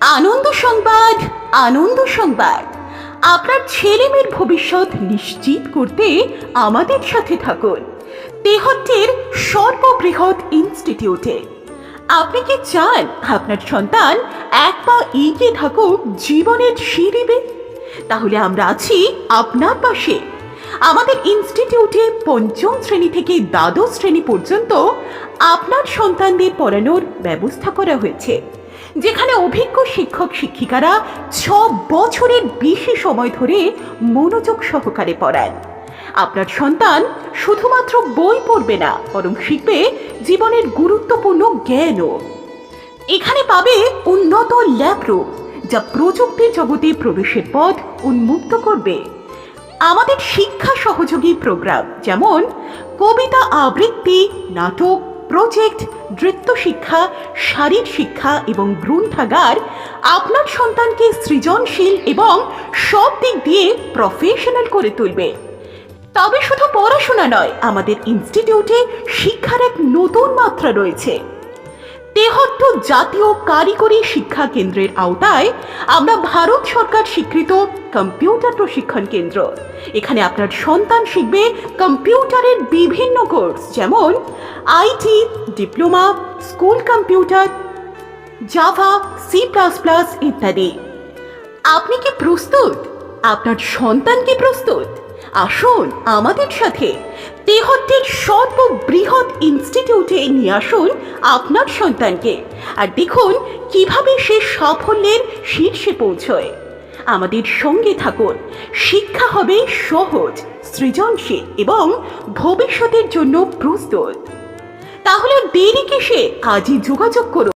আনন্দ সংবাদ, আনন্দ সংবাদ। আপনার ছেলে মেয়ের ভবিষ্যৎ নিশ্চিত করতে আমাদের সাথে থাকুন তেহট্টের সর্ববৃহৎ ইনস্টিটিউটে। আপনি কি চান আপনার সন্তান এক পা এগিয়ে থাকুক জীবনের সিঁড়িবে? তাহলে আমরা আছি আপনার পাশে। আমাদের ইনস্টিটিউটে পঞ্চম শ্রেণী থেকে দ্বাদশ শ্রেণী পর্যন্ত আপনার সন্তানদের পড়ানোর ব্যবস্থা করা হয়েছে, যেখানে অভিজ্ঞ শিক্ষক শিক্ষিকারা 6 বছরের বেশি সময় ধরে মনোযোগ সহকারে পড়ান। আপনার সন্তান শুধুমাত্র বই পড়বে না, বরং শিখবে জীবনের গুরুত্বপূর্ণ জ্ঞানও। এখানে পাবে উন্নত ল্যাব রুম, যা প্রযুক্তির জগতে প্রবেশের পথ উন্মুক্ত করবে। আমাদের শিক্ষা সহযোগী প্রোগ্রাম যেমন কবিতা আবৃত্তি, নাটক, প্রজেক্ট, নৃত্য শিক্ষা, শারীর শিক্ষা এবং গ্রন্থাগার আপনার সন্তানকে সৃজনশীল এবং সব দিক দিয়ে প্রফেশনাল করে তুলবে। তবে শুধু পড়াশোনা নয়, আমাদের ইনস্টিটিউটে শিক্ষার এক নতুন মাত্রা রয়েছে। তেহট্ট জাতীয় কারিগরি শিক্ষা কেন্দ্রের আওতায় আমরা ভারত সরকার স্বীকৃত কম্পিউটার প্রশিক্ষণ কেন্দ্র। এখানে আপনার সন্তান শিখবে কম্পিউটারের বিভিন্ন কোর্স, যেমন IT, diploma, school computer, Java, C++ ইত্যাদি। আপনি কি প্রস্তুত? আপনার সন্তান কি প্রস্তুত? আসুন আমাদের সাথে তেহট্টের সর্ববৃহৎ ইনস্টিটিউটে নিয়ে আসুন আপনার সন্তানকে, আর দেখুন কিভাবে সে সাফল্যের শীর্ষে পৌঁছয়। আমাদের সঙ্গে থাকুন। শিক্ষা হবে সহজ, সৃজনশীল এবং ভবিষ্যতের জন্য প্রস্তুত। তাহলে দেরি কিসে? আজই যোগাযোগ করুন।